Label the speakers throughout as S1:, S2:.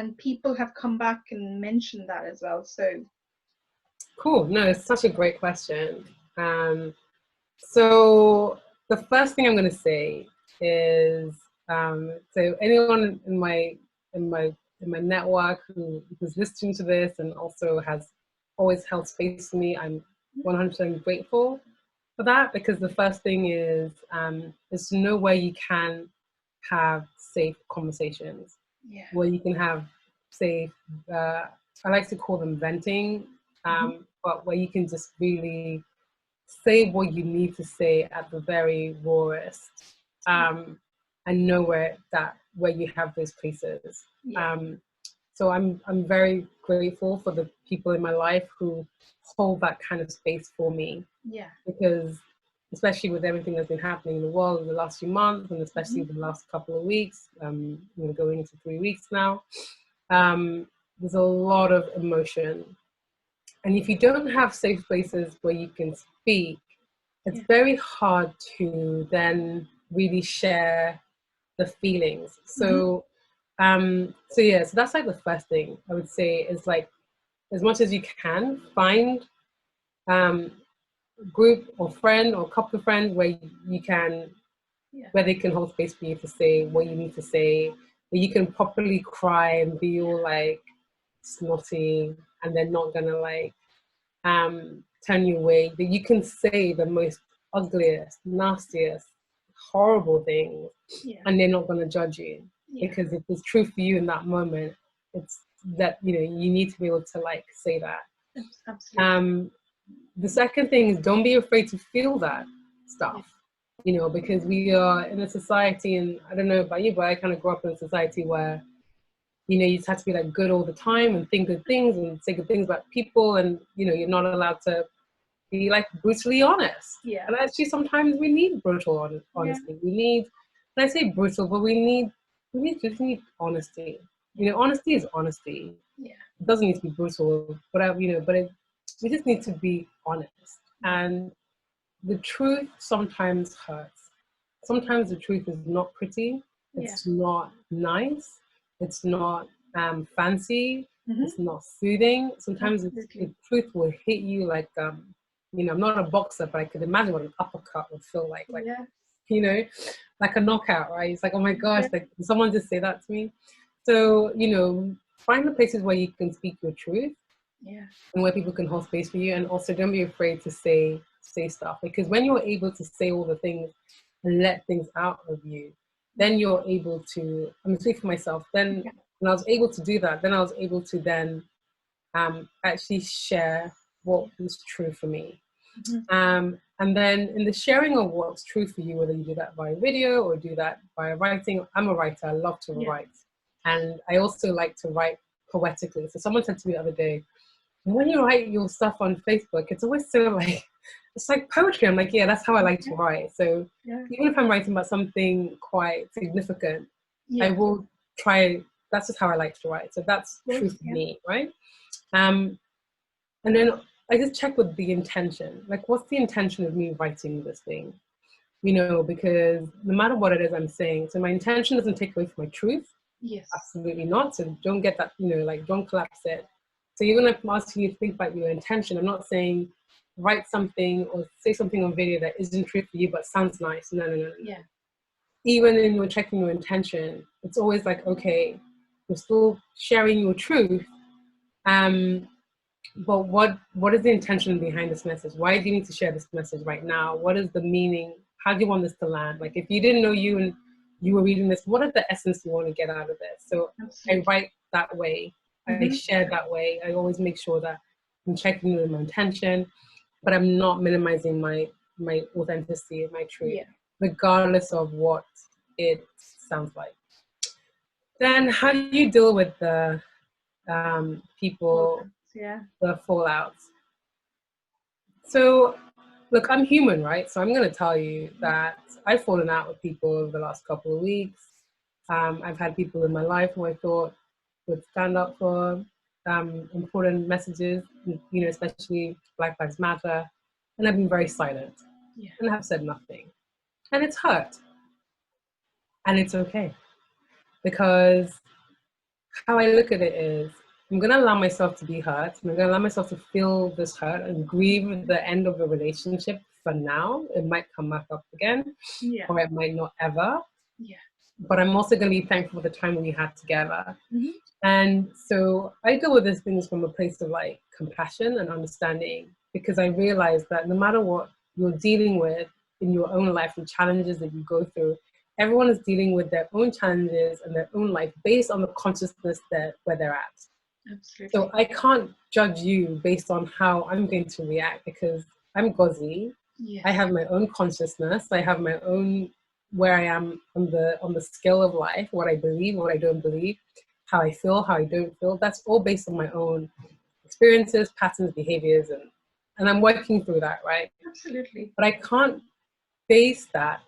S1: and people have come back and mentioned that as well. So
S2: cool. No, it's such a great question. So the first thing I'm going to say is, so anyone in my network who's listening to this and also has always held space for me, I'm 100% grateful for that, because the first thing is to know where you can have safe conversations, where you can have safe, I like to call them venting, but where you can just really say what you need to say at the very rawest, and know where you have those places. So I'm very grateful for the people in my life who hold that kind of space for me. Because especially with everything that's been happening in the world in the last few months, and especially the last couple of weeks, going into 3 weeks now, there's a lot of emotion. And if you don't have safe places where you can speak, it's very hard to then really share the feelings. So, so that's like the first thing I would say is, like, as much as you can, find group or friend or couple of friends where you can, where they can hold space for you to say what you need to say, where you can properly cry and be all like snotty, and they're not gonna like turn you away, that you can say the most ugliest, nastiest, horrible things, and they're not going to judge you, because if it's true for you in that moment, it's that, you need to be able to like say that.
S1: Absolutely.
S2: The second thing is, don't be afraid to feel that stuff, because we are in a society, and I don't know about you, but I kind of grew up in a society where you just have to be like good all the time and think good things and say good things about people, and you're not allowed to be like brutally honest. And actually sometimes we need brutal honesty. We need, and I say brutal, but we just need honesty. Honesty is honesty. It doesn't need to be brutal, but we just need to be honest. And the truth sometimes hurts. Sometimes the truth is not pretty. It's not nice. It's not fancy. It's not soothing. Sometimes the truth will hit you like, I'm not a boxer, but I could imagine what an uppercut would feel like like a knockout, right? It's like, oh my gosh, like, did someone just say that to me? So, find the places where you can speak your truth, and where people can hold space for you. And also, don't be afraid to say stuff, because when you're able to say all the things and let things out of you, then you're able to, I'm speaking for myself, then when I was able to do that, then I was able to then actually share what was true for me. And then in the sharing of what's true for you, whether you do that via video or do that via writing, I'm a writer, I love to write. And I also like to write poetically. So someone said to me the other day, when you write your stuff on Facebook, it's always so like, it's like poetry. I'm like, yeah, that's how I like to write. So even if I'm writing about something quite significant, I will try, that's just how I like to write. So that's true for me, right? And then I just check with the intention. Like, what's the intention of me writing this thing? Because no matter what it is I'm saying, so my intention doesn't take away from my truth. Absolutely not. So don't get that, like, don't collapse it. So even if I'm asking you to think about your intention, I'm not saying write something or say something on video that isn't true for you but sounds nice. No. Even in your checking your intention, it's always like, okay, you're still sharing your truth, but what is the intention behind this message? Why do you need to share this message right now? What is the meaning? How do you want this to land? Like, if you didn't know you and you were reading this, what is the essence you want to get out of this? So I write that way. I share that way. I always make sure that I'm checking with my intention, but I'm not minimizing my authenticity and my truth, regardless of what it sounds like. Then how do you deal with the people, the fallouts? So look, I'm human, right? So I'm going to tell you that I've fallen out with people over the last couple of weeks. I've had people in my life who I thought would stand up for important messages, especially Black Lives Matter, and I've been very silent, and have said nothing, and it's hurt, and it's okay, because how I look at it is, I'm going to allow myself to be hurt. I'm going to allow myself to feel this hurt and grieve the end of the relationship for now. It might come back up again,
S1: Yeah.
S2: or it might not ever.
S1: Yeah.
S2: But I'm also going to be thankful for the time we had together.
S1: Mm-hmm.
S2: And so I go with these things from a place of like compassion and understanding, because I realize that no matter what you're dealing with in your own life, the challenges that you go through, everyone is dealing with their own challenges and their own life based on the consciousness that where they're at.
S1: Absolutely.
S2: So I can't judge you based on how I'm going to react, because I'm Gozi.
S1: Yes.
S2: I have my own consciousness. I have my own where I am on the scale of life, what I believe, what I don't believe, how I feel, how I don't feel. That's all based on my own experiences, patterns, behaviors, and I'm working through that, right?
S1: Absolutely.
S2: But I can't base that,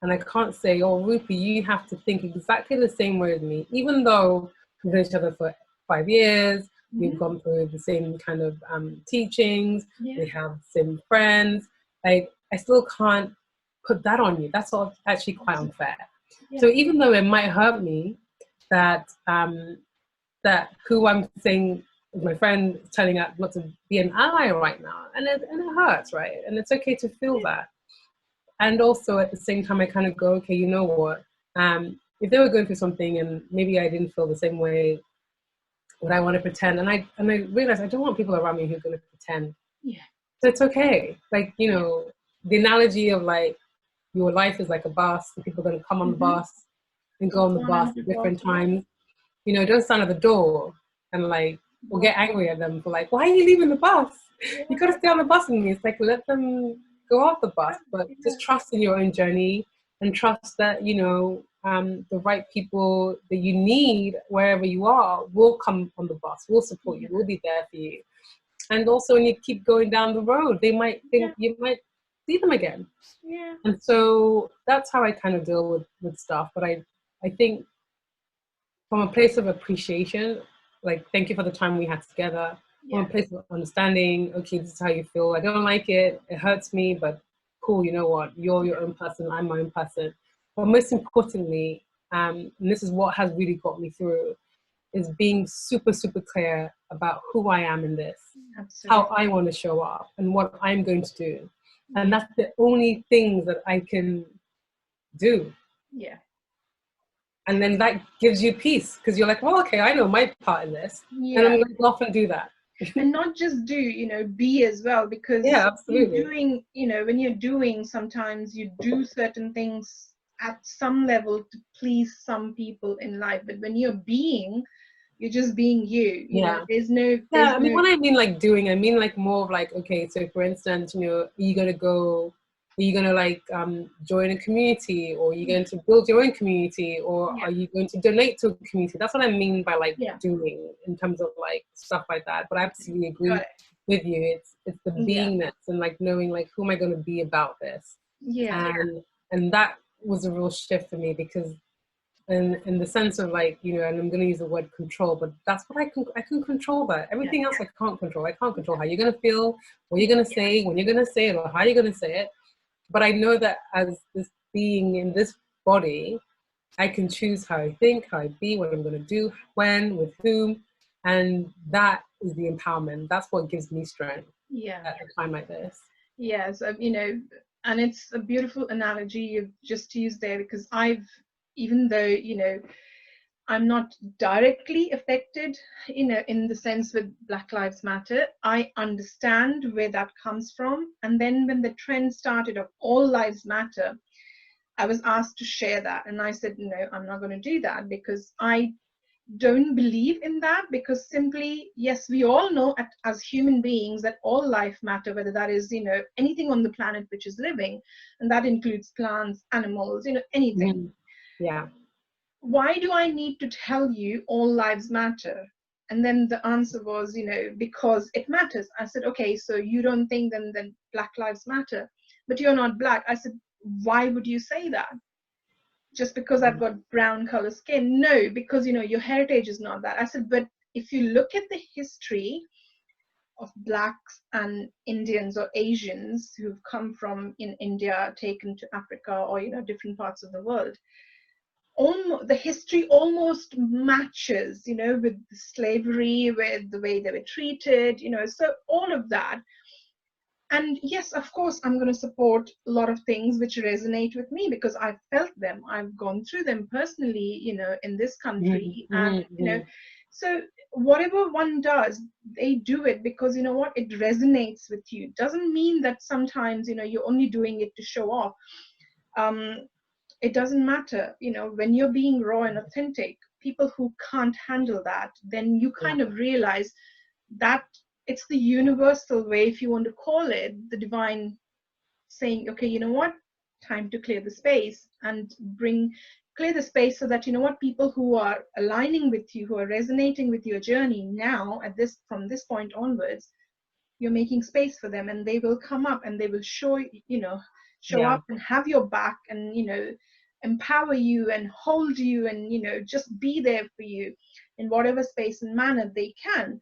S2: and I can't say, oh, Rupi, you have to think exactly the same way as me, even though we've known each other for 5 years, we've gone through the same kind of teachings, we have the same friends. I still can't put that on you. That's all actually quite unfair.
S1: Yeah.
S2: So even though it might hurt me that that who I'm saying is my friend telling us not to be an ally right now, and it hurts, right? And it's okay to feel that. And also at the same time, I kind of go, okay, you know what? If they were going through something and maybe I didn't feel the same way, would I want to pretend? And I realized I don't want people around me who are going to pretend.
S1: Yeah.
S2: So it's okay. Like, you know, the analogy of like your life is like a bus, and people are going to come on the bus and go on the bus at different times. You know, don't stand at the door and like, or get angry at them for like, why are you leaving the bus? You got to stay on the bus with me. It's like, let them go off the bus, but just trust in your own journey and trust that, you know, the right people that you need wherever you are will come on the bus, will support you, will be there for you. And also when you keep going down the road, they might think you might see them again.
S1: Yeah.
S2: And so that's how I kind of deal with stuff. But I think from a place of appreciation, like thank you for the time we had together, from a place of understanding, okay, this is how you feel, I don't like it, it hurts me, but cool, you know what, you're your own person, I'm my own person. But most importantly, and this is what has really got me through, is being super, super clear about who I am in this, how I want to show up and what I'm going to do. And that's the only things that I can do.
S1: Yeah.
S2: And then that gives you peace, because you're like, well, okay, I know my part in this, and I'm going to go off and do that.
S1: And not just do, you know, be as well, because
S2: yeah, absolutely.
S1: doing, you know, when you're doing, sometimes you do certain things at some level to please some people in life, but when you're being, you're just being you know, there's no
S2: I mean, when I mean like doing, I mean like more of like, okay, so for instance, you know, are you gonna like join a community, or are you going to build your own community, or are you going to donate to a community? That's what I mean by like doing, in terms of like stuff like that. But I absolutely agree with you. It's the beingness and like knowing like, who am I going to be about this? And that was a real shift for me, because in the sense of like, you know, and I'm going to use the word control, but that's what I can control that. Everything else I can't control. I can't control how you're going to feel, what you're going to say, when you're going to say it, or how you're going to say it. But I know that as this being in this body, I can choose how I think, how I be, what I'm going to do, when, with whom. And that is the empowerment. That's what gives me strength at a time like this.
S1: Yes, you know, and it's a beautiful analogy you've just used there, because even though, you know, I'm not directly affected, you know, in the sense with Black Lives Matter, I understand where that comes from. And then when the trend started of all lives matter, I was asked to share that. And I said, no, I'm not going to do that, because I don't believe in that, because simply, yes, we all know as human beings that all life matter, whether that is, you know, anything on the planet which is living, and that includes plants, animals, you know, anything.
S2: Yeah.
S1: Why do I need to tell you all lives matter? And then the answer was, you know, because it matters. I said, okay, so you don't think then Black lives matter, but you're not Black. I said, why would you say that? Just because I've got brown color skin? No, because, you know, your heritage is not that. I said, but if you look at the history of Blacks and Indians or Asians who've come from in India, taken to Africa, or, you know, different parts of the world, almost, the history almost matches, you know, with the slavery, with the way they were treated, you know, so all of that. And yes, of course, I'm going to support a lot of things which resonate with me because I've felt them, I've gone through them personally, you know, in this country. And, you know, so whatever one does, they do it because, you know what, it resonates with you. It doesn't mean that sometimes, you know, you're only doing it to show off. It doesn't matter, you know, when you're being raw and authentic, people who can't handle that, then you kind of realize that it's the universal way, if you want to call it, the divine saying, okay, you know what, time to clear the space and clear the space so that, you know what, people who are aligning with you, who are resonating with your journey now at this, from this point onwards, you're making space for them and they will come up and they will show, you know, show up and have your back and, you know, empower you and hold you and, you know, just be there for you in whatever space and manner they can.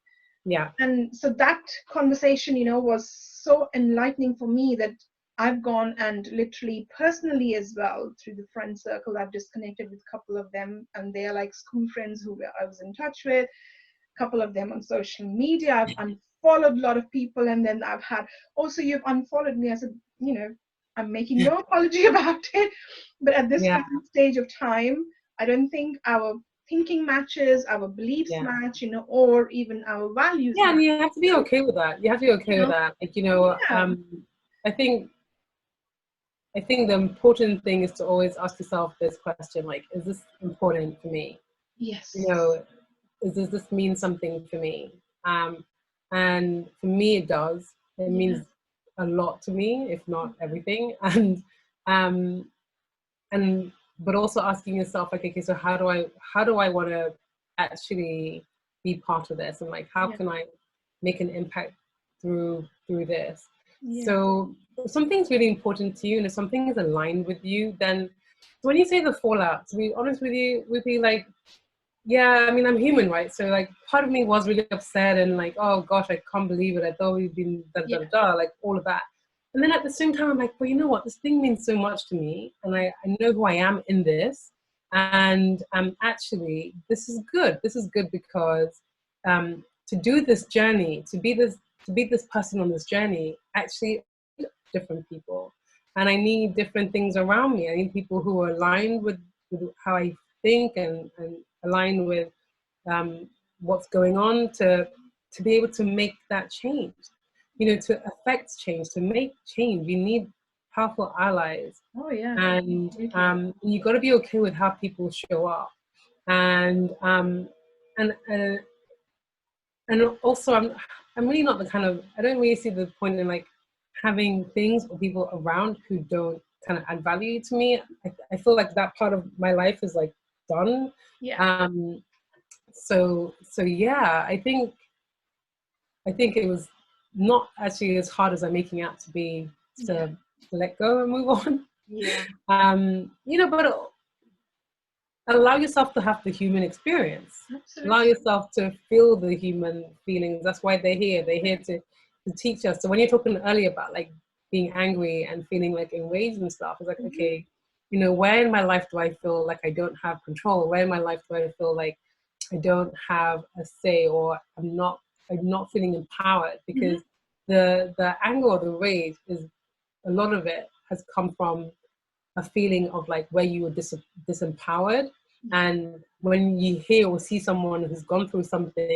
S1: And so that conversation, you know, was so enlightening for me that I've gone and literally personally as well through the friend circle, I've disconnected with a couple of them and they're like school friends who I was in touch with, a couple of them on social media. I've unfollowed a lot of people, and then I've had, also you've unfollowed me. I said, you know, I'm making no apology about it, but at this present stage of time, I don't think our thinking matches, our beliefs match, you know, or even our values match.
S2: And you have to be okay with that. You have to be okay with that. Like, you know, I think the important thing is to always ask yourself this question, like, is this important for me?
S1: Yes.
S2: You know, does this mean something for me? And for me, it does. It means a lot to me, if not everything. And but also asking yourself, like, okay, so how do I want to actually be part of this, and like, how can I make an impact through this? So if something's really important to you and if something is aligned with you, then when you say the fallout, to be honest with you, would be like, yeah, I mean, I'm human, right? So like, part of me was really upset and like, oh gosh, I can't believe it. I thought we'd been like all of that. And then at the same time, I'm like, well, you know what? This thing means so much to me, and I know who I am in this. And actually, this is good. This is good because to do this journey, to be this person on this journey, actually, different people, and I need different things around me. I need people who are aligned with how I think and align with what's going on to be able to make that change. You know, to affect change, to make change, you need powerful allies. And you got to be okay with how people show up. And also, I'm really not the kind of, I don't really see the point in like having things or people around who don't kind of add value to me. I feel like that part of my life is like done. So yeah, I think it was not actually as hard as I'm making out to be, to let go and move on. You know, but allow yourself to have the human experience. Allow yourself to feel the human feelings. That's why they're here. They're here to teach us. So when you're talking earlier about like being angry and feeling like enraged and stuff, it's like, okay, you know, where in my life do I feel like I don't have control? Where in my life do I feel like I don't have a say, or I'm not feeling empowered? Because the anger or the rage is, a lot of it has come from a feeling of like where you were disempowered. And when you hear or see someone who's gone through something